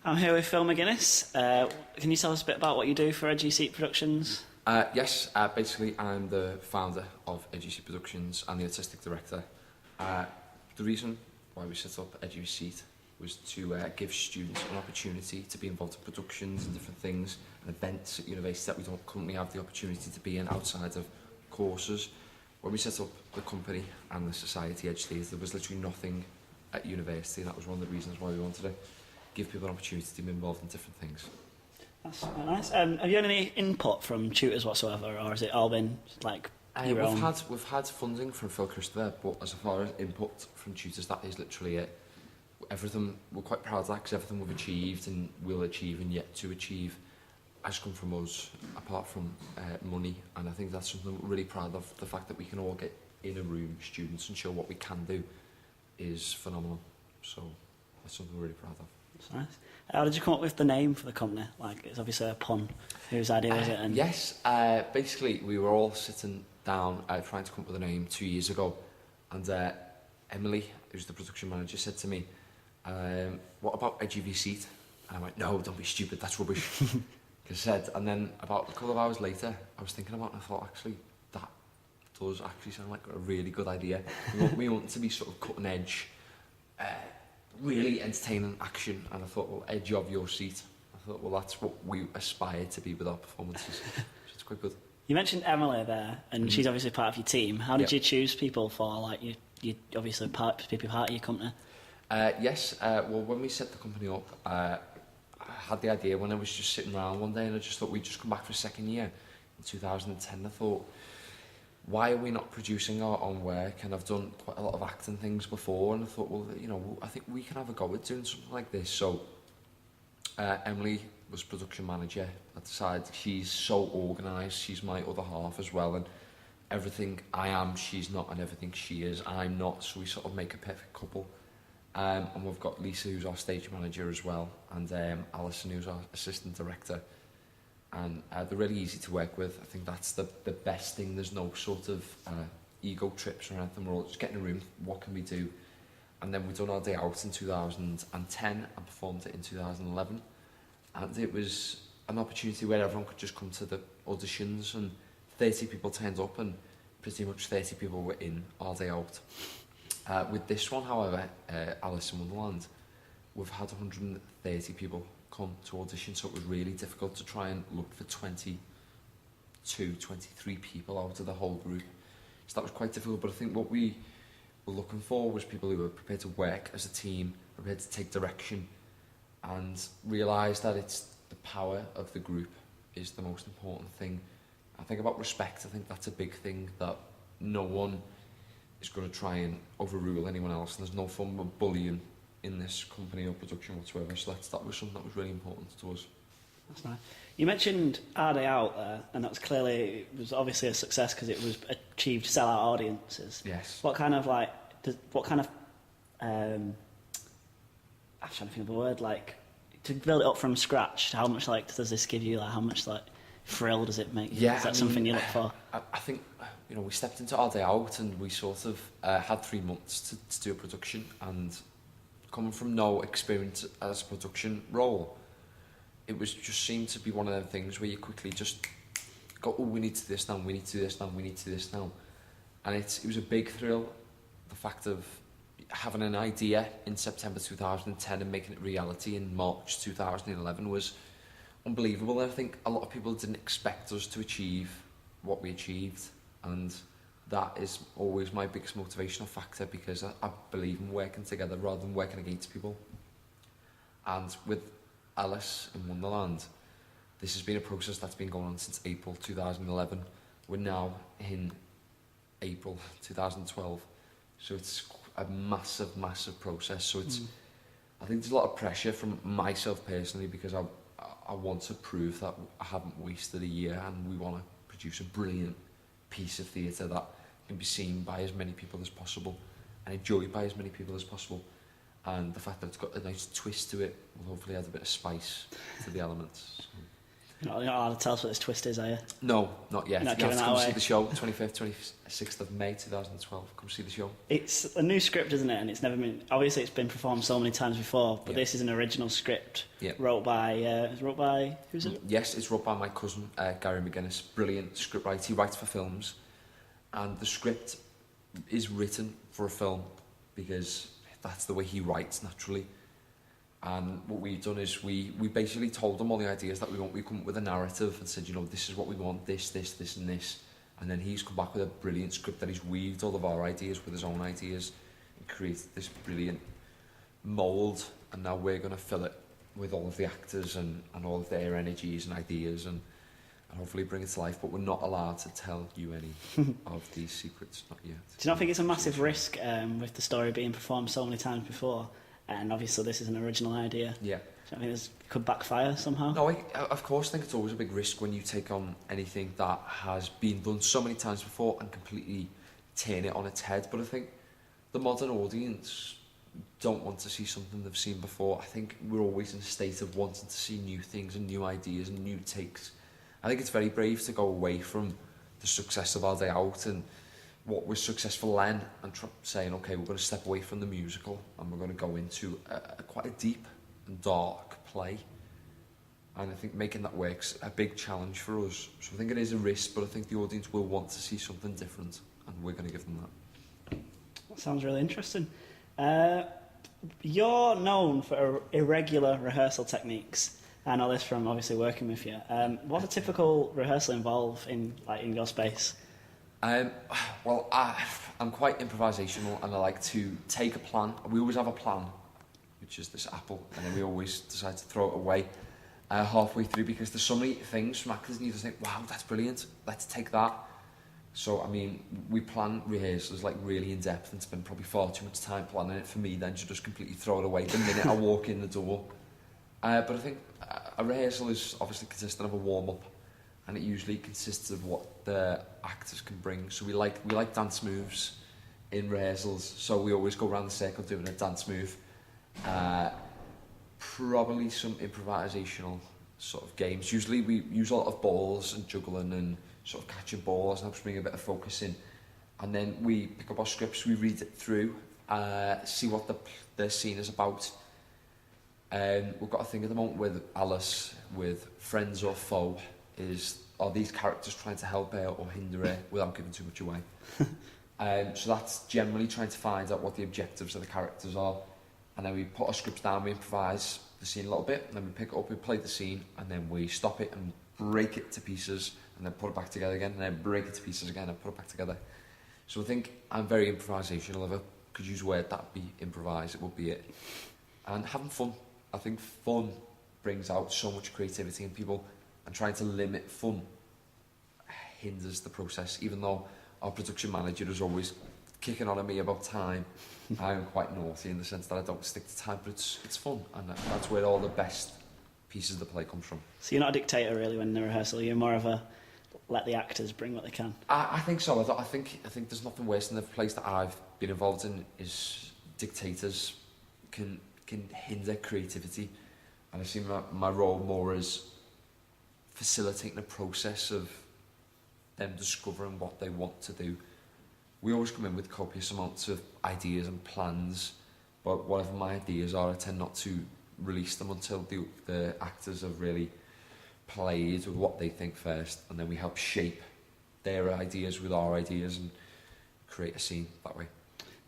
I'm here with Phil McGuinness. Can you tell us a bit about what you do for Edgy Seat Productions? Yes, basically I'm the founder of Edgy Seat Productions and the artistic director. The reason why we set up Edgy Seat was to give students an opportunity to be involved in productions and different things and events at university that we don't currently have the opportunity to be in outside of courses. When we set up the company and the society Edge Theatre, there was literally nothing at university, and that was one of the reasons why we wanted to give people an opportunity to be involved in different things. That's quite nice. Have you had any input from tutors whatsoever, or has it all been like your own? We've had funding from Phil Christopher, but as far as input from tutors, that is literally it. Everything, we're quite proud of that, because everything we've achieved and will achieve and yet to achieve has come from us, apart from money, and I think that's something we're really proud of. The fact that we can all get in a room, students, and show what we can do is phenomenal. So that's something we're really proud of. That's nice. How did you come up with the name for the company? Like, it's obviously a pun. Whose idea was it? And yes, basically we were all sitting down trying to come up with a name 2 years ago, and Emily, who's the production manager, said to me, what about Edgy Seat? And I went, no, don't be stupid, that's rubbish. And then about a couple of hours later, I was thinking about it and I thought, actually, that does actually sound like a really good idea. We want to be sort of cutting edge, really entertaining action, and I thought, well, edge of your seat. I thought, well, that's what we aspire to be with our performances. So it's quite good. You mentioned Emily there, and she's obviously part of your team. How did you choose people for, like, you obviously people part of your company? Yes, well, when we set the company up, I had the idea when I was just sitting around one day, and I just thought we'd just come back for a second year. In 2010, I thought, why are we not producing our own work? And I've done quite a lot of acting things before, and I thought, well, you know, I think we can have a go at doing something like this. So Emily was production manager at the side. She's so organised. She's my other half as well, and everything I am, she's not, and everything she is, I'm not. So we sort of make a perfect couple. And we've got Lisa, who's our stage manager as well, and Alison, who's our assistant director. And they're really easy to work with. I think that's the best thing. There's no sort of ego trips or anything. We're all just getting in a room, what can we do? And then we've done our day out in 2010 and performed it in 2011. And it was an opportunity where everyone could just come to the auditions, and 30 people turned up, and pretty much 30 people were in our day out. With this one, however, Alice in Wonderland, we've had 130 people come to audition, so it was really difficult to try and look for 22, 23 people out of the whole group. So that was quite difficult, but I think what we were looking for was people who were prepared to work as a team, prepared to take direction, and realise that it's the power of the group is the most important thing. I think about respect, I think that's a big thing, that no one is going to try and overrule anyone else, and there's no form of bullying in this company or production whatsoever. So that was something that was really important to us. That's nice. You mentioned Our Day Out there, and that was obviously a success because it was achieved sellout audiences. Yes. I'm trying to think of a word, like, to build it up from scratch, how much, like, does this give you, like, how much, like, thrill does it make you? Yeah, Is that something you look for? I think, you know, we stepped into Our Day Out, and we sort of had 3 months to do a production, and coming from no experience as a production role, it was just seemed to be one of them things where you quickly just go, oh, we need to do this now, we need to do this now, we need to do this now. And it was a big thrill, the fact of having an idea in September 2010 and making it reality in March 2011 was unbelievable. And I think a lot of people didn't expect us to achieve what we achieved, and that is always my biggest motivational factor, because I believe in working together rather than working against people. And with Alice in Wonderland, this has been a process that's been going on since April 2011. We're now in April 2012, so it's a massive, massive process. So it's, I think there's a lot of pressure from myself personally, because I want to prove that I haven't wasted a year, and we want to produce a brilliant piece of theatre that can be seen by as many people as possible and enjoyed by as many people as possible. And the fact that it's got a nice twist to it will hopefully add a bit of spice to the elements. So. You're not allowed to tell us what this twist is, are you? No, not yet. You're not You have giving to that come away. see the show, 25th, 26th of May 2012. Come see the show. It's a new script, isn't it? And it's never been... Obviously, it's been performed so many times before, but Yeah. this is an original script Yeah. wrote by... wrote by... Who's it? Yes, it's wrote by my cousin, Gary McGuinness. Brilliant scriptwriter. He writes for films. And the script is written for a film because that's the way he writes naturally. And what we've done is we basically told him all the ideas that we want. We come up with a narrative and said, you know, this is what we want, this, and this. And then he's come back with a brilliant script that he's weaved all of our ideas with his own ideas and created this brilliant mould. And now we're going to fill it with all of the actors and all of their energies and ideas and hopefully bring it to life. But we're not allowed to tell you any of these secrets, not yet. Do you not think it's a massive risk with the story being performed so many times before? And obviously this is an original idea. Yeah. Do you think this could backfire somehow? No, I of course think it's always a big risk when you take on anything that has been done so many times before and completely turn it on its head. But I think the modern audience don't want to see something they've seen before. I think we're always in a state of wanting to see new things and new ideas and new takes. I think it's very brave to go away from the success of Our Day Out and what was successful then and saying, okay, we're going to step away from the musical and we're going to go into quite a deep and dark play. And I think making that work's a big challenge for us. So I think it is a risk, but I think the audience will want to see something different and we're going to give them that. That sounds really interesting. You're known for irregular rehearsal techniques. I know this from obviously working with you. What does a typical rehearsal involve in your space? Well, I'm quite improvisational and I like to take a plan. We always have a plan, which is this apple, and then we always decide to throw it away halfway through because there's so many things from actors and you just think, wow, that's brilliant, let's take that. So, I mean, we plan rehearsals like really in depth and spend probably far too much time planning it for me then to just completely throw it away the minute I walk in the door. But I think a rehearsal is obviously consistent of a warm-up, and it usually consists of what the actors can bring. So we like dance moves in rehearsals, so we always go around the circle doing a dance move. Probably some improvisational sort of games. Usually we use a lot of balls and juggling and sort of catching balls and helps bring a bit of focus in. And then we pick up our scripts, we read it through, see what the scene is about. We've got a thing at the moment with Alice, with friends or foe, are these characters trying to help her or hinder her without giving too much away? So that's generally trying to find out what the objectives of the characters are. And then we put our scripts down, we improvise the scene a little bit, and then we pick it up, we play the scene, and then we stop it and break it to pieces, and then put it back together again, and then break it to pieces again and put it back together. So I think I'm very improvisational. If I could use a word that'd be improvise, it would be it. And having fun. I think fun brings out so much creativity in people, and trying to limit fun hinders the process. Even though our production manager is always kicking on at me about time, I'm quite naughty in the sense that I don't stick to time, but it's fun, and that's where all the best pieces of the play comes from. So you're not a dictator really when in the rehearsal, you're more of a let the actors bring what they can. I think so. I think there's nothing worse than the place that I've been involved in is dictators can hinder creativity, and I see my role more as facilitating the process of them discovering what they want to do. We always come in with copious amounts of ideas and plans, but whatever my ideas are, I tend not to release them until the actors have really played with what they think first, and then we help shape their ideas with our ideas and create a scene that way.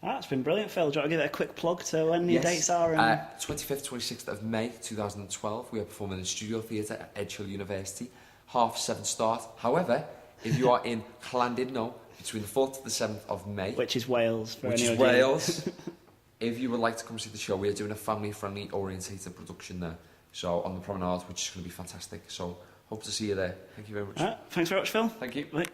It's been brilliant, Phil. Do you want to give it a quick plug to when your dates are? 25th, 26th of May 2012. We are performing in Studio Theatre at Edge Hill University. 7:30 start. However, if you are in Llandudno between the 4th to the 7th of May, which is Wales, Wales, if you would like to come see the show, we are doing a family-friendly orientated production there. So on the promenade, which is going to be fantastic. So hope to see you there. Thank you very much. Thanks very much, Phil. Thank you. Bye.